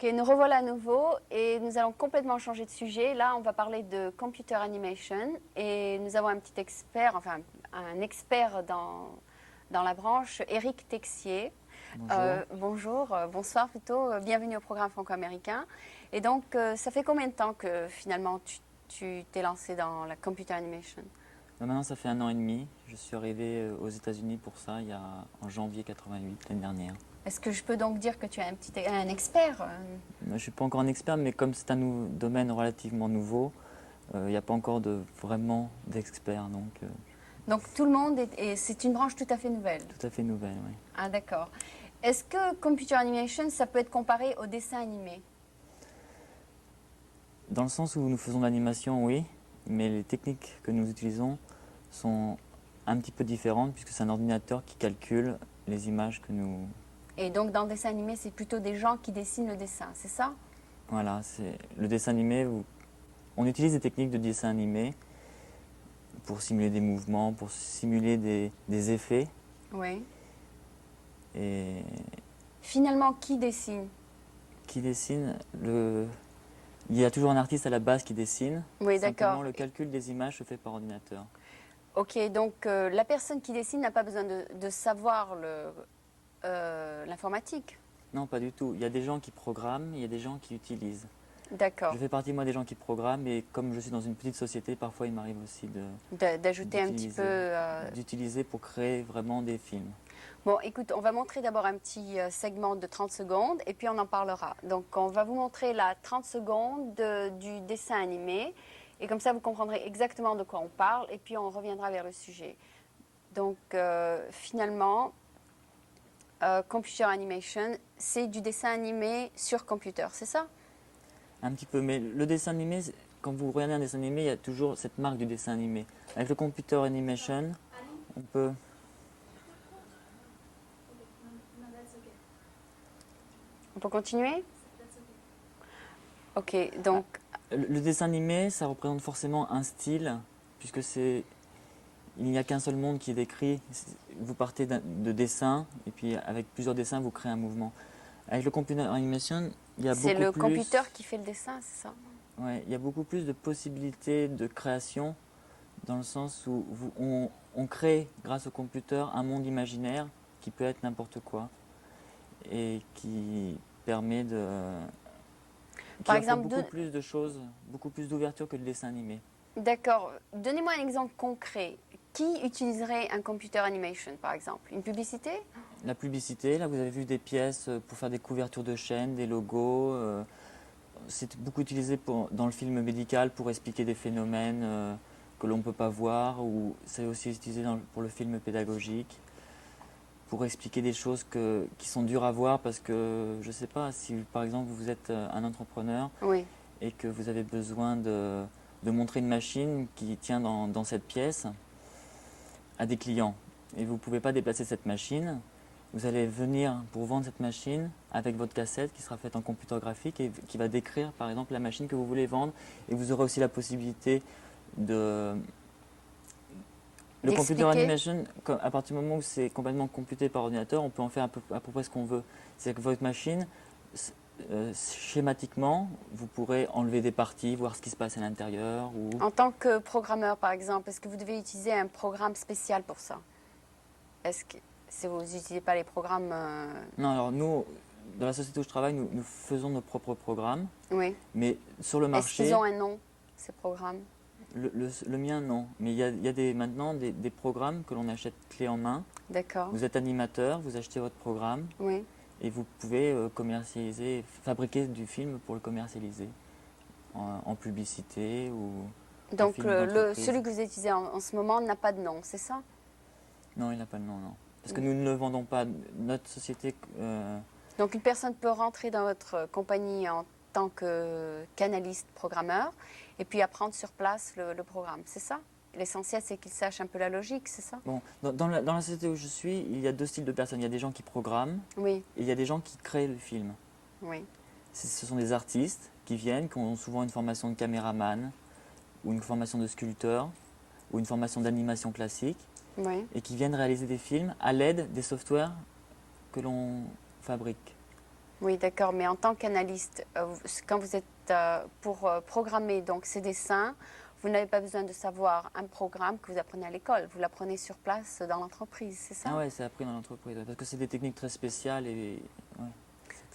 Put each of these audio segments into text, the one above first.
Ok, nous revoilà à nouveau et nous allons complètement changer de sujet. Là, on va parler de computer animation et nous avons un petit expert, enfin un expert dans la branche, Éric Texier. Bonjour. Bonsoir plutôt, bienvenue au programme franco-américain. Et donc, ça fait combien de temps que finalement tu t'es lancé dans la computer animation? Maintenant, ça fait 1 an et demi. Je suis arrivé aux États-Unis pour ça en janvier 88, l'année dernière. Est-ce que je peux donc dire que tu es un expert? Je ne suis pas encore un expert, mais comme c'est un domaine relativement nouveau, il n'y a pas encore vraiment d'experts, Donc tout le monde c'est une branche tout à fait nouvelle. tout à fait nouvelle. Oui. Ah d'accord. Est-ce que computer animation, ça peut être comparé au dessin animé? Dans le sens où nous faisons de l'animation, oui, mais les techniques que nous utilisons sont un petit peu différentes puisque c'est un ordinateur qui calcule les images que nous... Et donc dans le dessin animé, c'est plutôt des gens qui dessinent le dessin, c'est ça? Voilà, le dessin animé. On utilise des techniques de dessin animé pour simuler des mouvements, pour simuler des effets. Oui. Et Finalement, qui dessine? qui dessine Il y a toujours un artiste à la base qui dessine. Oui, Simplement, d'accord. le calcul des images se fait par ordinateur. Ok, donc la personne qui dessine n'a pas besoin de savoir l'informatique. Non, pas du tout. Il y a des gens qui programment, il y a des gens qui utilisent. D'accord. Je fais partie, moi, des gens qui programment, et comme je suis dans une petite société, parfois il m'arrive aussi D'ajouter un petit peu. d'utiliser pour créer vraiment des films. Bon, écoute, on va montrer d'abord un petit segment de 30 secondes et puis on en parlera. Donc, on va vous montrer la 30 secondes du dessin animé et comme ça, vous comprendrez exactement de quoi on parle et puis on reviendra vers le sujet. Donc, finalement, computer animation, c'est du dessin animé sur computer, c'est ça? Un petit peu, mais le dessin animé, quand vous regardez un dessin animé, il y a toujours cette marque du dessin animé. Avec le computer animation, on peut... On peut continuer? Ok, donc, Le dessin animé, ça représente forcément un style, puisque il n'y a qu'un seul monde qui est décrit. Vous partez de dessins, et puis avec plusieurs dessins, vous créez un mouvement. Avec le computer animation, il y a c'est beaucoup le plus... computer qui fait le dessin, c'est ça? Ouais, il y a beaucoup plus de possibilités de création, dans le sens où on crée, grâce au computer, un monde imaginaire qui peut être n'importe quoi, et qui permet qui Par offre exemple, beaucoup plus de choses, beaucoup plus d'ouverture que le dessin animé. d'accord. Donnez-moi un exemple concret. Qui utiliserait un computer animation, par exemple? Une publicité? La publicité, là vous avez vu des pièces pour faire des couvertures de chaînes, des logos. C'est beaucoup utilisé dans le film médical pour expliquer des phénomènes que l'on ne peut pas voir, ou c'est aussi utilisé pour le film pédagogique, pour expliquer des choses qui sont dures à voir parce que, je ne sais pas, si par exemple vous êtes un entrepreneur Oui. et que vous avez besoin de montrer une machine qui tient dans cette pièce à des clients et vous ne pouvez pas déplacer cette machine, vous allez venir pour vendre cette machine avec votre cassette qui sera faite en computer graphique et qui va décrire par exemple la machine que vous voulez vendre, et vous aurez aussi la possibilité de... Le computer D'expliquer? animation, à partir du moment où c'est complètement computé par ordinateur, on peut en faire à peu près ce qu'on veut. C'est que votre machine, schématiquement, vous pourrez enlever des parties, voir ce qui se passe à l'intérieur. En tant que programmeur, par exemple, est-ce que vous devez utiliser un programme spécial pour ça? Est-ce que si vous n'utilisez pas les programmes... Non, alors nous, dans la société où je travaille, nous faisons nos propres programmes, Oui. mais sur le Est-ce qu'ils marché, ont un nom, ces programmes? le mien, non. Mais il y a maintenant des programmes que l'on achète clé en main. D'accord. Vous êtes animateur, vous achetez votre programme Oui. et vous pouvez commercialiser, fabriquer du film pour le commercialiser en publicité ou en Donc, film d'entreprise. celui que vous utilisez en ce moment n'a pas de nom, c'est ça? Non, il n'a pas de nom, non. Parce que nous ne le vendons pas. Notre société... Donc, une personne peut rentrer dans votre compagnie en tant que canaliste programmeur et puis apprendre sur place le programme, c'est ça? L'essentiel, c'est qu'il sache un peu la logique, c'est ça? Bon, dans la société où je suis, il y a deux styles de personnes. Il y a des gens qui programment Oui, et il y a des gens qui créent le film. oui. Ce sont des artistes qui viennent, qui ont souvent une formation de caméraman ou une formation de sculpteur ou une formation d'animation classique, Oui. et qui viennent réaliser des films à l'aide des softwares que l'on fabrique. Oui, d'accord, mais en tant qu'analyste, quand vous êtes pour programmer donc ces dessins, vous n'avez pas besoin de savoir un programme que vous apprenez à l'école, vous l'apprenez sur place dans l'entreprise, c'est ça? Ah ouais, c'est appris dans l'entreprise, ouais, parce que c'est des techniques très spéciales et ouais,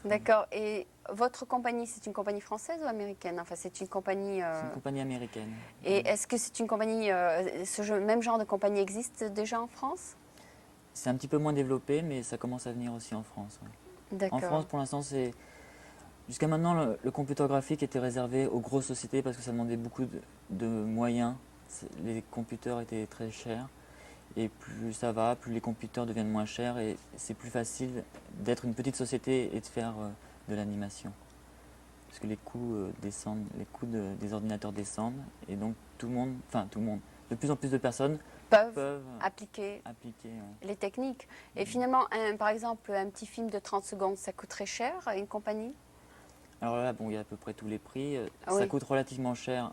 c'est D'accord, et votre compagnie, c'est une compagnie française ou américaine? Enfin, c'est une compagnie... c'est une compagnie américaine. Et est-ce que c'est une compagnie, même genre de compagnie existe déjà en France? C'est un petit peu moins développé, mais ça commence à venir aussi en France. Ouais. En D'accord. France, pour l'instant, c'est jusqu'à maintenant, le computer graphique était réservé aux grosses sociétés parce que ça demandait beaucoup de moyens. Les computers étaient très chers. Et plus ça va, plus les computers deviennent moins chers et c'est plus facile d'être une petite société et de faire de l'animation. Parce que les coûts descendent, les coûts des ordinateurs descendent et donc tout le monde, de plus en plus de personnes Peuvent peuvent appliquer appliquer. Ouais. les techniques. Et finalement, par exemple, un petit film de 30 secondes, ça coûte très cher à une compagnie? Alors là, bon, il y a à peu près tous les prix. Ah Ça oui, coûte relativement cher.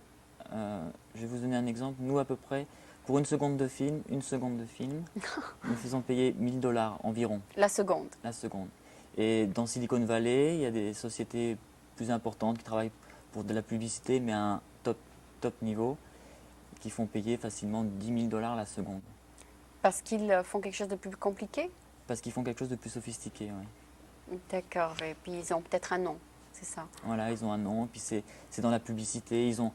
Je vais vous donner un exemple. Nous, à peu près, pour une seconde de film, nous faisons payer 1000 $ environ la seconde. la seconde. Et dans Silicon Valley, il y a des sociétés plus importantes qui travaillent pour de la publicité, mais à un top niveau, qui font payer facilement 10 000 $ la seconde. Parce qu'ils font quelque chose de plus compliqué? Parce qu'ils font quelque chose de plus sophistiqué. Ouais. D'accord, et puis ils ont peut-être un nom, c'est ça? Voilà, ils ont un nom, puis c'est dans la publicité, ils ont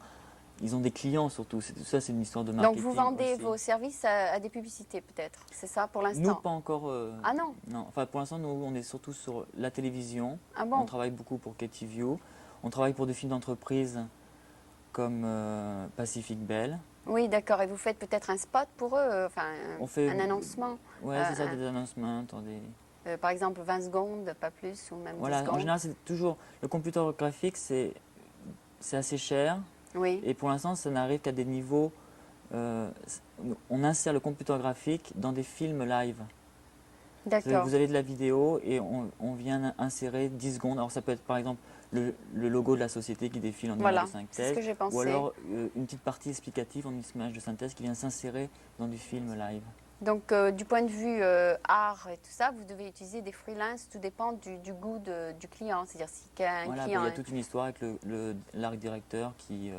des clients surtout. Tout ça, c'est une histoire de Donc marketing vous vendez aussi. vos services à des publicités peut-être, c'est ça pour Nous, l'instant? pas encore. Ah non? Non, enfin pour l'instant, nous, on est surtout sur la télévision. Ah On bon? travaille beaucoup pour KTVU. On travaille pour des films d'entreprise comme Pacific Bell. Oui, d'accord, et vous faites peut-être un spot pour eux, enfin On fait, un annoncement? ouais, c'est ça, des announcements, Par exemple 20 secondes, pas plus, ou même 10 Voilà, en secondes? général, c'est toujours le computer graphique, c'est assez cher. Oui, Et pour l'instant, ça n'arrive qu'à des niveaux. euh, on insère le computer graphique dans des films live. C'est-à-dire que d'accord. vous avez de la vidéo et on vient insérer 10 secondes. Alors ça peut être par exemple le logo de la société qui défile en image Voilà, de c'est ce synthèse, que j'ai pensé. ou alors une petite partie explicative en image de synthèse qui vient s'insérer dans du film live. Donc, du point de vue art et tout ça, vous devez utiliser des freelances, tout dépend du goût du client. C'est-à-dire si un Voilà, client il y a toute une histoire avec l'art directeur qui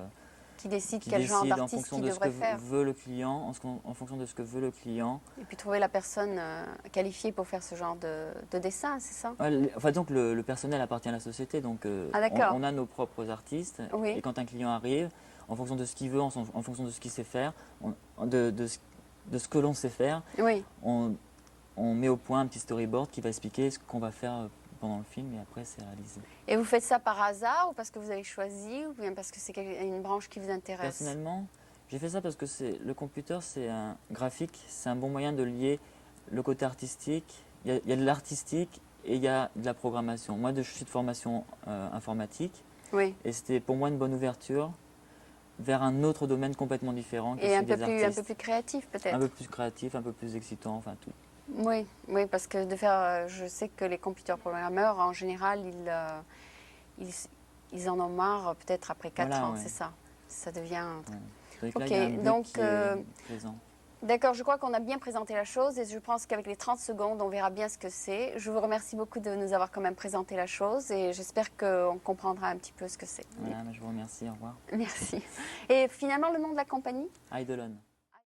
décide qui quel genre décide en d'artiste fonction il de ce que devrait faire, veut le client, en fonction de ce que veut le client. et puis trouver la personne qualifiée pour faire ce genre de dessin, c'est ça? Ouais, enfin, donc le personnel appartient à la société, donc Ah d'accord, on a nos propres artistes. oui, Et quand un client arrive, en fonction de ce qu'il veut, en fonction de ce qu'il sait faire, de ce que l'on sait faire, oui. on met au point un petit storyboard qui va expliquer ce qu'on va faire pendant le film et après c'est réalisé. Et vous faites ça par hasard ou parce que vous avez choisi ou bien parce que c'est une branche qui vous intéresse? Personnellement, j'ai fait ça parce que le computer, c'est un graphique, c'est un bon moyen de lier le côté artistique. Il y a de l'artistique et il y a de la programmation. Moi, je suis de formation informatique Oui, et c'était pour moi une bonne ouverture vers un autre domaine complètement différent qui est et celui des artistes. un peu plus créatif Un peut-être? peu plus créatif, un peu plus excitant, enfin tout. Oui, oui, parce que je sais que les computer programmeurs, en général, ils, ils en ont marre peut-être après 4 Voilà, ans, ouais. c'est ça. Ça devient... Ouais. C'est vrai que là, Ok, il y a un but donc, qui est présent. d'accord, je crois qu'on a bien présenté la chose et je pense qu'avec les 30 secondes, on verra bien ce que c'est. Je vous remercie beaucoup de nous avoir quand même présenté la chose et j'espère qu'on comprendra un petit peu ce que c'est. Voilà, je vous remercie, au revoir. Merci. Et finalement, le nom de la compagnie? Eidolon.